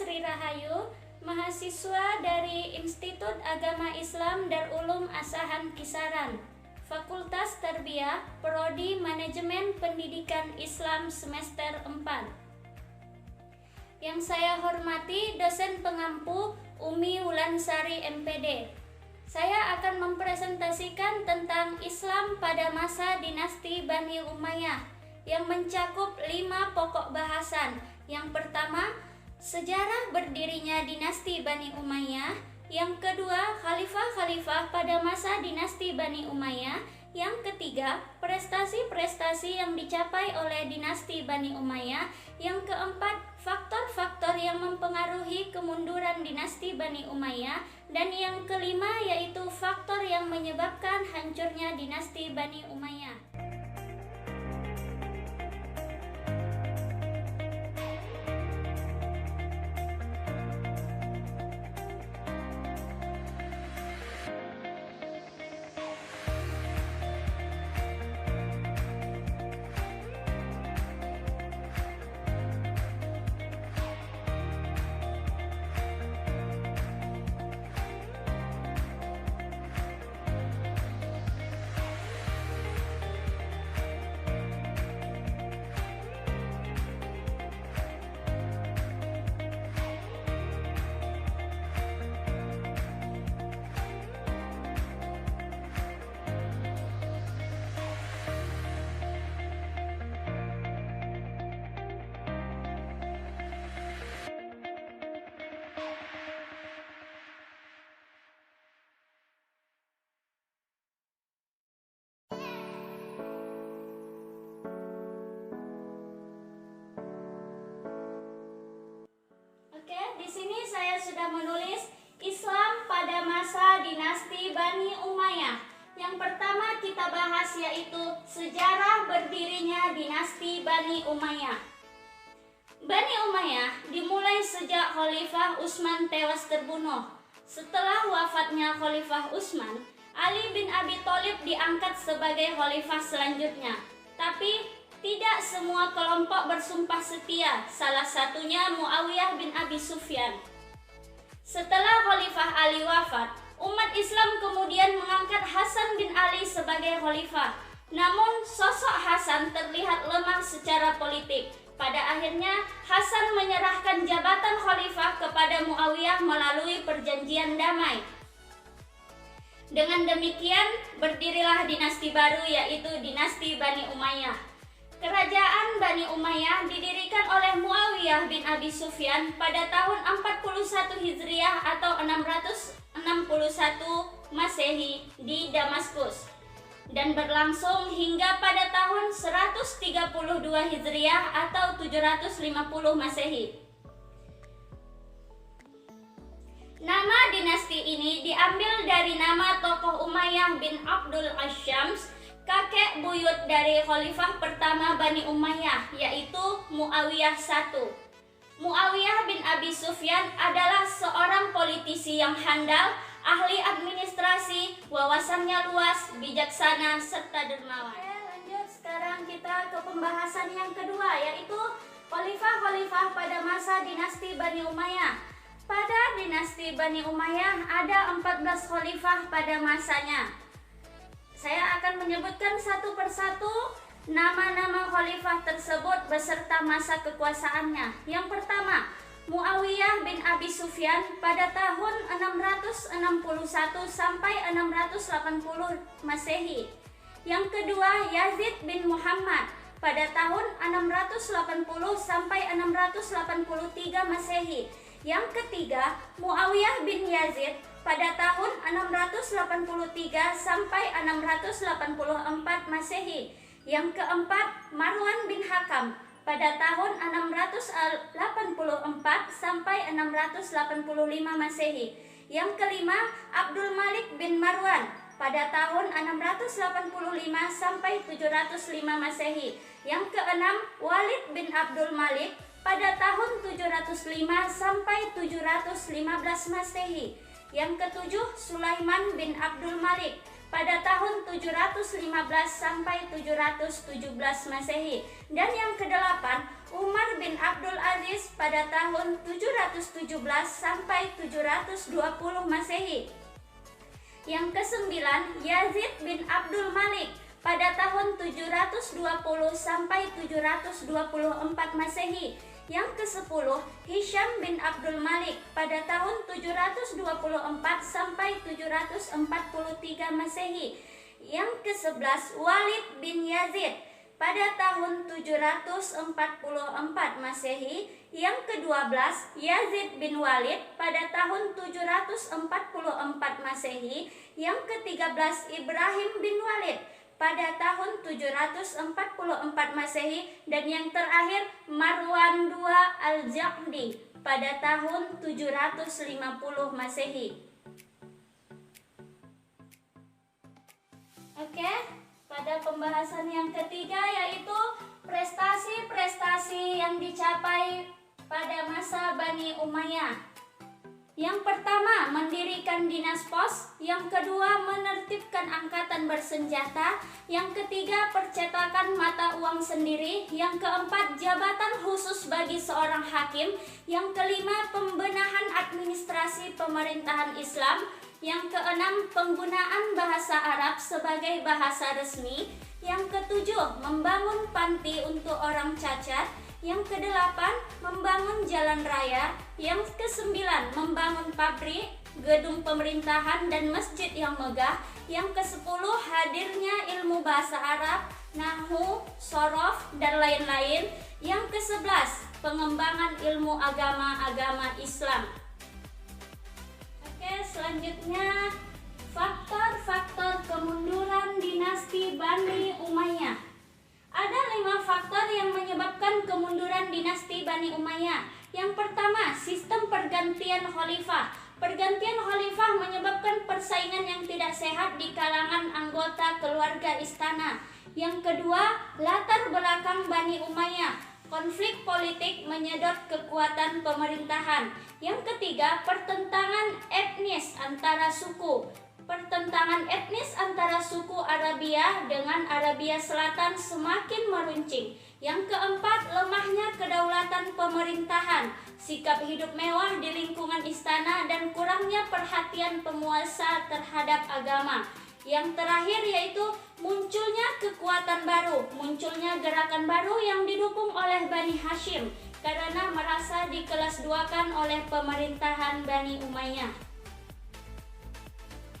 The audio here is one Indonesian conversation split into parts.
Sri Rahayu, mahasiswa dari Institut Agama Islam Darulum Asahan Kisaran, Fakultas Tarbiyah, Prodi Manajemen Pendidikan Islam semester 4. Yang saya hormati dosen pengampu Umi Wulansari MPD. Saya akan mempresentasikan tentang Islam pada masa dinasti Bani Umayyah yang mencakup 5 pokok bahasan. Yang pertama, sejarah berdirinya dinasti Bani Umayyah. Yang kedua, khalifah-khalifah pada masa dinasti Bani Umayyah. Yang ketiga, prestasi-prestasi yang dicapai oleh dinasti Bani Umayyah. Yang keempat, faktor-faktor yang mempengaruhi kemunduran dinasti Bani Umayyah. Dan yang kelima yaitu faktor yang menyebabkan hancurnya dinasti Bani Umayyah. Di sini saya sudah menulis Islam pada masa dinasti Bani Umayyah. Yang pertama kita bahas yaitu sejarah berdirinya dinasti Bani Umayyah. Bani Umayyah dimulai sejak Khalifah Utsman tewas terbunuh. Setelah wafatnya Khalifah Utsman, Ali bin Abi Thalib diangkat sebagai khalifah selanjutnya. Tapi tidak semua kelompok bersumpah setia, salah satunya Muawiyah bin Abi Sufyan. Setelah Khalifah Ali wafat, umat Islam kemudian mengangkat Hasan bin Ali sebagai khalifah. Namun sosok Hasan terlihat lemah secara politik. Pada akhirnya Hasan menyerahkan jabatan khalifah kepada Muawiyah melalui perjanjian damai. Dengan demikian berdirilah dinasti baru yaitu dinasti Bani Umayyah. Kerajaan Bani Umayyah didirikan oleh Muawiyah bin Abi Sufyan pada tahun 41 Hijriah atau 661 Masehi di Damaskus dan berlangsung hingga pada tahun 132 Hijriah atau 750 Masehi. Nama dinasti ini diambil dari nama tokoh Umayyah bin Abdul Asyams, kakek buyut dari khalifah pertama Bani Umayyah, yaitu Muawiyah I. Muawiyah bin Abi Sufyan adalah seorang politisi yang handal, ahli administrasi, wawasannya luas, bijaksana, serta dermawan. Lanjut sekarang kita ke pembahasan yang kedua, yaitu khalifah-khalifah pada masa dinasti Bani Umayyah. Pada dinasti Bani Umayyah ada 14 khalifah pada masanya. Saya akan menyebutkan satu persatu nama-nama khalifah tersebut beserta masa kekuasaannya. Yang pertama, Muawiyah bin Abi Sufyan pada tahun 661 sampai 680 Masehi. Yang kedua, Yazid bin Muhammad pada tahun 680 sampai 683 Masehi. Yang ketiga, Muawiyah bin Yazid pada tahun 683 sampai 684 Masehi. Yang keempat, Marwan bin Hakam pada tahun 684 sampai 685 Masehi. Yang kelima, Abdul Malik bin Marwan pada tahun 685 sampai 705 Masehi. Yang keenam, Walid bin Abdul Malik pada tahun 705 sampai 715 Masehi. Yang ketujuh, Sulaiman bin Abdul Malik pada tahun 715 sampai 717 Masehi. Dan yang kedelapan, Umar bin Abdul Aziz pada tahun 717 sampai 720 Masehi. Yang kesembilan, Yazid bin Abdul Malik pada tahun 720 sampai 724 Masehi. Yang ke-10, Hisham bin Abdul Malik pada tahun 724 sampai 743 Masehi. Yang ke-11, Walid bin Yazid pada tahun 744 Masehi. Yang ke-12, Yazid bin Walid pada tahun 744 Masehi. Yang ke-13, Ibrahim bin Walid pada tahun 744 Masehi. Dan yang terakhir, Marwan II Al-Jaqdi pada tahun 750 Masehi. Oke, pada pembahasan yang ketiga yaitu prestasi-prestasi yang dicapai pada masa Bani Umayyah. Yang pertama, mendirikan dinas pos. Yang kedua, menertibkan angkatan bersenjata. Yang ketiga, percetakan mata uang sendiri. Yang keempat, jabatan khusus bagi seorang hakim. Yang kelima, pembenahan administrasi pemerintahan Islam. Yang keenam, penggunaan bahasa Arab sebagai bahasa resmi. Yang ketujuh, membangun panti untuk orang cacat. Yang kedelapan, membangun jalan raya. Yang kesembilan, membangun pabrik, gedung pemerintahan dan masjid yang megah. Yang kesepuluh, hadirnya ilmu bahasa Arab, nahwu, shorof, dan lain-lain. Yang kesebelas, pengembangan ilmu agama-agama Islam. Oke, selanjutnya faktor-faktor kemunduran dinasti Bani Umayyah. Ada 5 faktor yang menyebabkan kemunduran dinasti Bani Umayyah. Yang pertama, sistem pergantian khalifah. Pergantian khalifah menyebabkan persaingan yang tidak sehat di kalangan anggota keluarga istana. Yang kedua, latar belakang Bani Umayyah. Konflik politik menyedot kekuatan pemerintahan. Yang ketiga, pertentangan etnis antara suku. Pertentangan etnis antara suku Arabia dengan Arabia Selatan semakin meruncing. Yang keempat, lemahnya kedaulatan pemerintahan, sikap hidup mewah di lingkungan istana, dan kurangnya perhatian penguasa terhadap agama. Yang terakhir yaitu munculnya kekuatan baru, munculnya gerakan baru yang didukung oleh Bani Hashim karena merasa dikelas duakan oleh pemerintahan Bani Umayyah.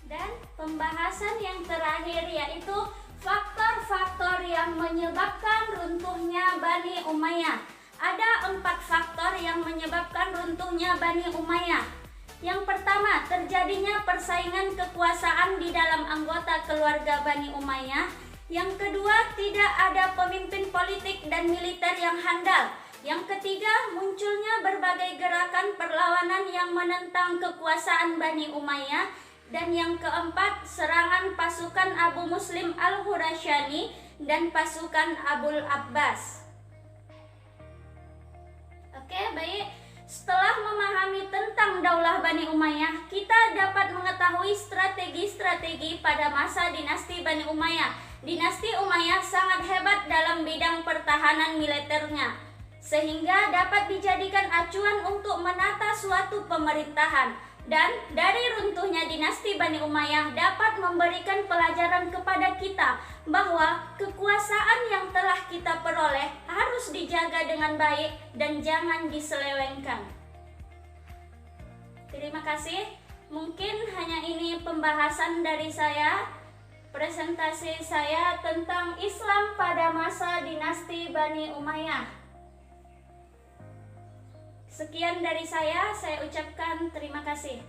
Dan pembahasan yang terakhir yaitu faktor-faktor yang menyebabkan runtuhnya Bani Umayyah. Ada 4 faktor yang menyebabkan runtuhnya Bani Umayyah. Yang pertama, terjadinya persaingan kekuasaan di dalam anggota keluarga Bani Umayyah. Yang kedua, tidak ada pemimpin politik dan militer yang handal. Yang ketiga, munculnya berbagai gerakan perlawanan yang menentang kekuasaan Bani Umayyah. Dan yang keempat, serangan pasukan Abu Muslim Al-Khurasyani dan pasukan Abul Abbas. Oke, baik. Setelah memahami tentang Daulah Bani Umayyah, kita dapat mengetahui strategi-strategi pada masa dinasti Bani Umayyah. Dinasti Umayyah sangat hebat dalam bidang pertahanan militernya, sehingga dapat dijadikan acuan untuk menata suatu pemerintahan. Dan dari runtuhnya dinasti Bani Umayyah dapat memberikan pelajaran kepada kita bahwa kekuasaan yang telah kita peroleh harus dijaga dengan baik dan jangan diselewengkan. Terima kasih. Mungkin hanya ini pembahasan dari saya, presentasi saya tentang Islam pada masa dinasti Bani Umayyah. Sekian dari saya ucapkan terima kasih.